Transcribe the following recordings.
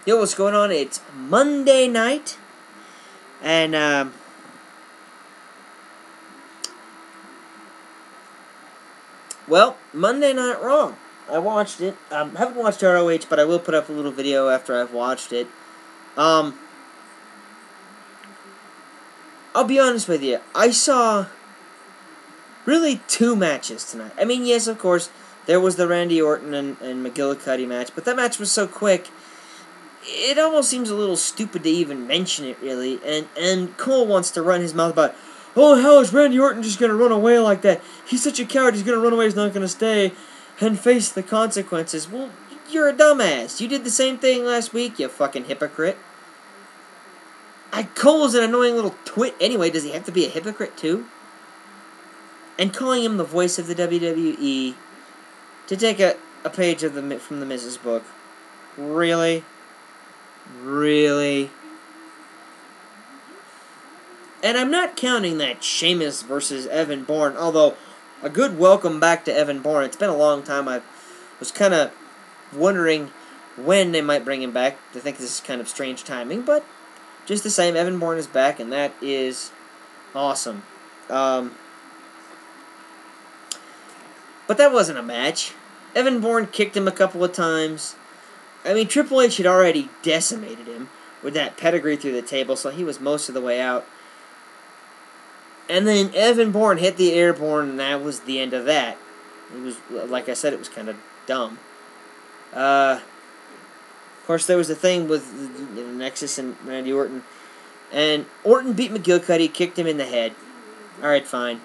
Yo, what's going on? It's Monday night, and well, Monday Night Raw. I watched it. Haven't watched ROH, but I will put up a little video after I've watched it. I'll be honest with you. I saw really two matches tonight. I mean, yes, of course, there was the Randy Orton and McGillicuddy match, but that match was so quick. It almost seems a little stupid to even mention it, really. And Cole wants to run his mouth about, oh, how is Randy Orton just going to run away like that? He's such a coward, he's going to run away, he's not going to stay and face the consequences. Well, you're a dumbass. You did the same thing last week, you fucking hypocrite. Cole's an annoying little twit anyway. Does he have to be a hypocrite too? And calling him the voice of the WWE to take a page of from the Mrs. book. Really? Really? And I'm not counting that Sheamus versus Evan Bourne, although a good welcome back to Evan Bourne. It's been a long time. I was kind of wondering when they might bring him back. I think this is kind of strange timing, but just the same, Evan Bourne is back, and that is awesome. But that wasn't a match. Evan Bourne kicked him a couple of times. I mean, Triple H had already decimated him with that pedigree through the table, so he was most of the way out. And then Evan Bourne hit the airborne, and that was the end of that. It was, like I said, it was kind of dumb. Of course, there was the thing with Nexus and Randy Orton. And Orton beat McGillicuddy, kicked him in the head. Alright, fine.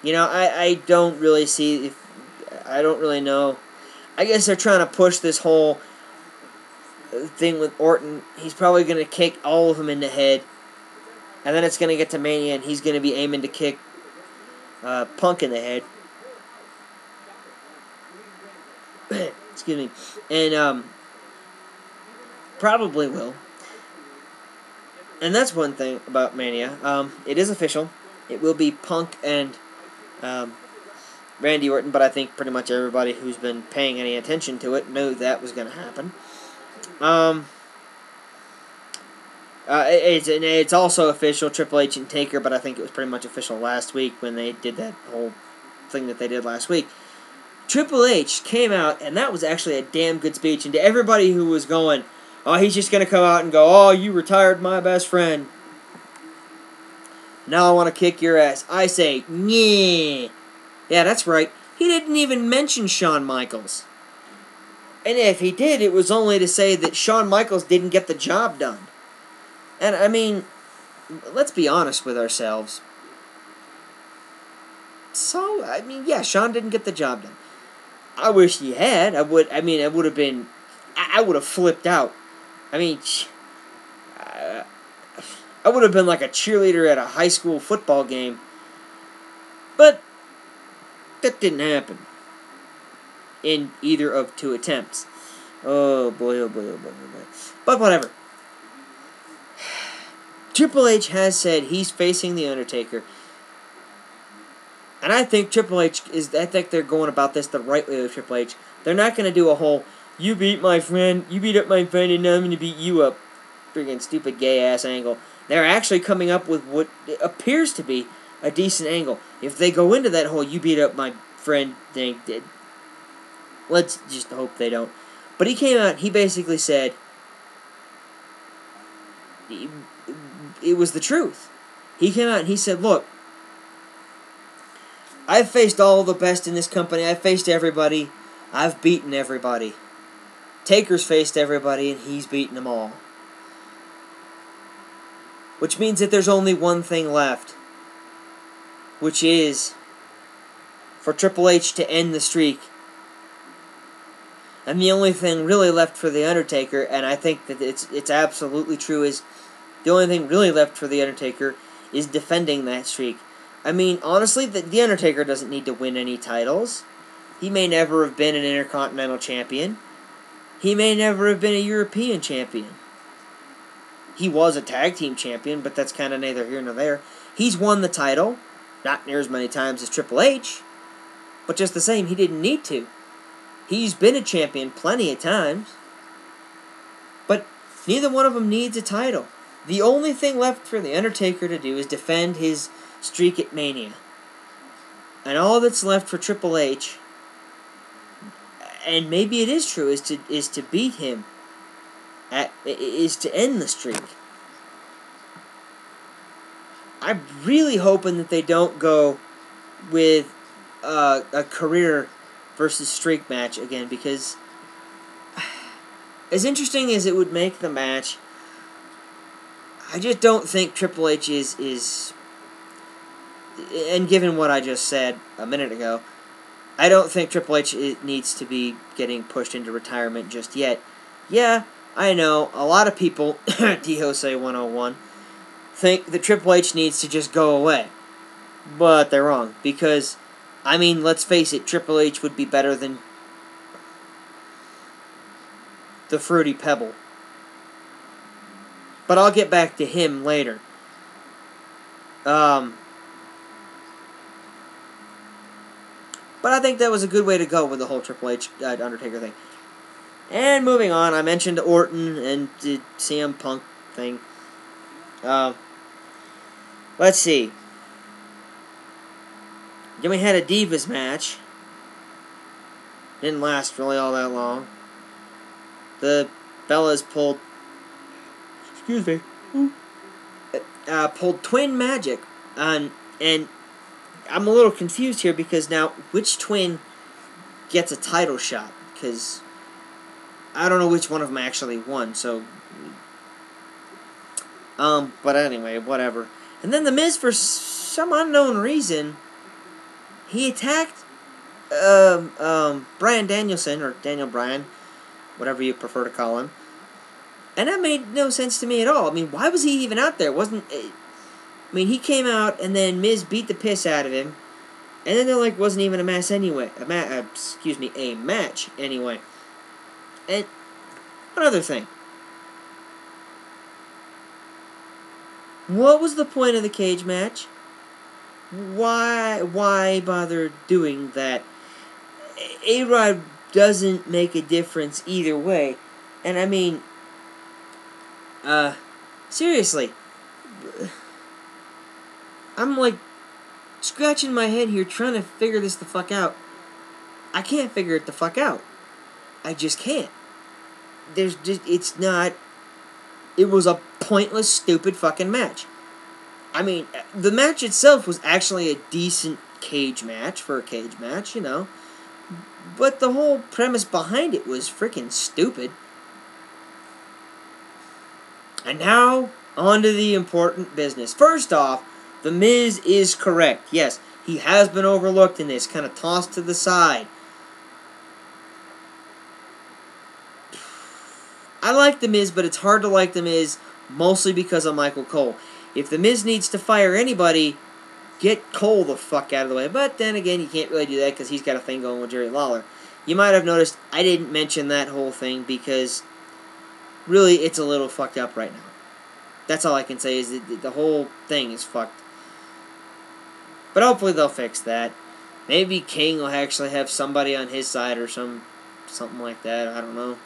You know, I don't really see... I don't really know. I guess they're trying to push this whole thing with Orton. He's probably going to kick all of them in the head. And then it's going to get to Mania, and he's going to be aiming to kick Punk in the head. Excuse me. And, probably will. And that's one thing about Mania. It is official. It will be Punk and Randy Orton, but I think pretty much everybody who's been paying any attention to it knew that was going to happen. It's also official, Triple H and Taker, but I think it was pretty much official last week when they did that whole thing that they did last week. Triple H came out, and that was actually a damn good speech, and to everybody who was going, oh, he's just going to come out and go, oh, you retired my best friend. Now I want to kick your ass. I say, yeah. Yeah, that's right. He didn't even mention Shawn Michaels. And if he did, it was only to say that Shawn Michaels didn't get the job done. And, I mean, let's be honest with ourselves. So, I mean, yeah, Shawn didn't get the job done. I wish he had. I would have been... I would have flipped out. I mean, I would have been like a cheerleader at a high school football game. But that didn't happen in either of two attempts. Oh boy, oh boy, oh boy, oh boy. But whatever. Triple H has said he's facing The Undertaker. And I think Triple H I think they're going about this the right way with Triple H. They're not going to do a whole, you beat my friend, you beat up my friend, and now I'm going to beat you up. Freaking stupid gay-ass angle. They're actually coming up with what appears to be a decent angle. If they go into that whole, you beat up my friend thing, let's just hope they don't. But he came out, he basically said, it was the truth. He came out and he said, look, I've faced all the best in this company. I've faced everybody. I've beaten everybody. Taker's faced everybody, and he's beaten them all. Which means that there's only one thing left. Which is for Triple H to end the streak. And the only thing really left for The Undertaker, and I think that it's absolutely true, is the only thing really left for The Undertaker is defending that streak. I mean, honestly, The Undertaker doesn't need to win any titles. He may never have been an Intercontinental Champion. He may never have been a European Champion. He was a Tag Team Champion, but that's kind of neither here nor there. He's won the title, not near as many times as Triple H, but just the same, he didn't need to. He's been a champion plenty of times. But Neither one of them needs a title. The only thing left for The Undertaker to do is defend his streak at Mania. And all that's left for Triple H, and maybe it is true, is to beat him, is to end the streak. I'm really hoping that they don't go with a career versus streak match again, because as interesting as it would make the match, I just don't think Triple H is, and given what I just said a minute ago, I don't think Triple H needs to be getting pushed into retirement just yet. Yeah, I know, a lot of people, D-Jose 101, think that Triple H needs to just go away. But they're wrong, because, I mean, let's face it, Triple H would be better than the Fruity Pebble. But I'll get back to him later. But I think that was a good way to go with the whole Triple H Undertaker thing. And moving on, I mentioned Orton and the CM Punk thing. Let's see. Then we had a Divas match. Didn't last really all that long. The Bellas pulled... Excuse me. Pulled Twin Magic. And I'm a little confused here because now, which twin gets a title shot? Because I don't know which one of them actually won, so... but anyway, whatever. And then The Miz, for some unknown reason, he attacked, Bryan Danielson, or Daniel Bryan, whatever you prefer to call him. And that made no sense to me at all. I mean, why was he even out there? I mean, he came out, and then Miz beat the piss out of him, and then there, wasn't even a match anyway. A match anyway. And another thing. What was the point of the cage match? Why bother doing that? A-Rod doesn't make a difference either way. And I mean, seriously, I'm scratching my head here trying to figure this the fuck out. I can't figure it the fuck out. I just can't. It was a pointless, stupid fucking match. I mean, the match itself was actually a decent cage match for a cage match, you know. But the whole premise behind it was freaking stupid. And now, on to the important business. First off, The Miz is correct. Yes, he has been overlooked in this, kind of tossed to the side. I like The Miz, but it's hard to like The Miz mostly because of Michael Cole. If The Miz needs to fire anybody, get Cole the fuck out of the way. But then again, you can't really do that because he's got a thing going with Jerry Lawler. You might have noticed I didn't mention that whole thing because really it's a little fucked up right now. That's all I can say is that the whole thing is fucked. But hopefully they'll fix that. Maybe King will actually have somebody on his side or something like that. I don't know.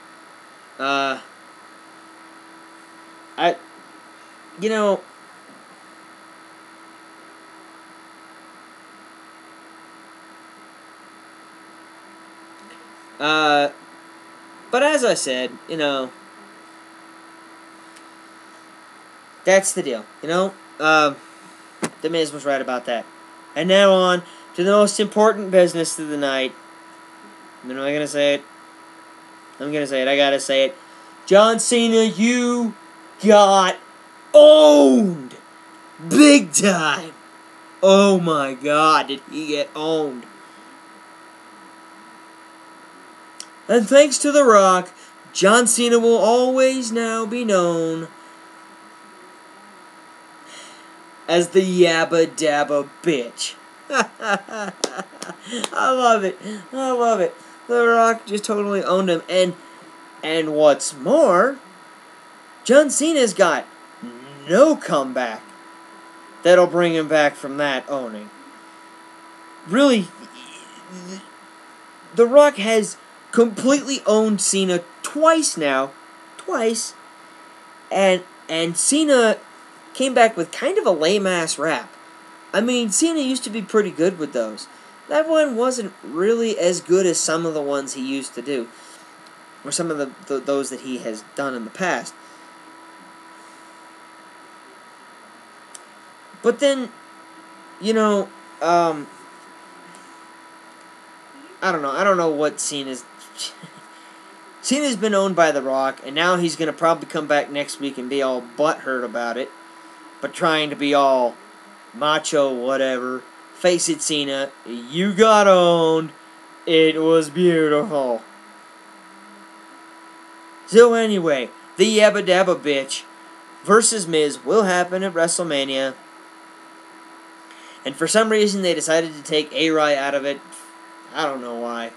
But as I said, that's the deal, The Miz was right about that. And now on to the most important business of the night. I'm not going to say it. I'm going to say it. I got to say it. John Cena, you got owned. Big time. Oh my God, did he get owned. And thanks to The Rock, John Cena will always now be known as the Yabba Dabba Bitch. I love it. I love it. The Rock just totally owned him. And what's more, John Cena's got no comeback that'll bring him back from that owning. Really, The Rock has completely owned Cena twice now. Twice. And Cena came back with kind of a lame-ass rap. I mean, Cena used to be pretty good with those. That one wasn't really as good as some of the ones he used to do, or some of those that he has done in the past. But then, you know, I don't know. I don't know what Cena's... Cena's been owned by The Rock, and now he's going to probably come back next week and be all butthurt about it, but trying to be all macho, whatever. Face it, Cena, you got owned. It was beautiful. So anyway, the Yabba Dabba Bitch versus Miz will happen at WrestleMania. And for some reason, they decided to take A-Rai out of it. I don't know why.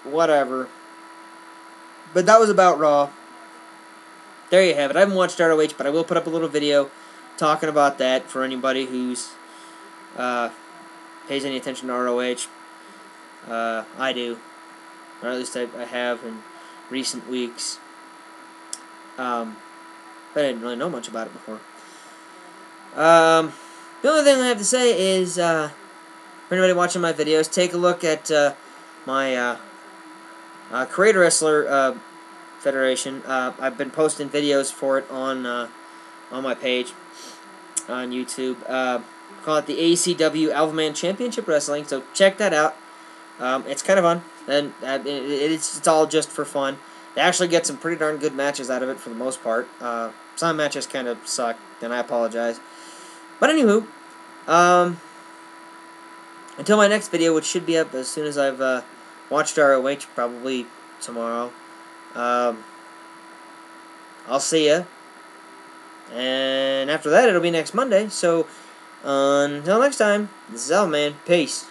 Whatever. But that was about Raw. There you have it. I haven't watched ROH, but I will put up a little video talking about that for anybody who's pays any attention to ROH. I do. Or at least I have in recent weeks. But I didn't really know much about it before. The only thing I have to say is, for anybody watching my videos, take a look at my Creator Wrestler Federation. I've been posting videos for it on my page on YouTube. Call it the ACW Alpha Man Championship Wrestling. So check that out. It's kind of fun, and it's all just for fun. They actually get some pretty darn good matches out of it for the most part. Some matches kind of suck, and I apologize. But anywho, until my next video, which should be up as soon as I've watched ROH, probably tomorrow. I'll see ya. And after that, it'll be next Monday. So, until next time, this is Alpha Man. Peace.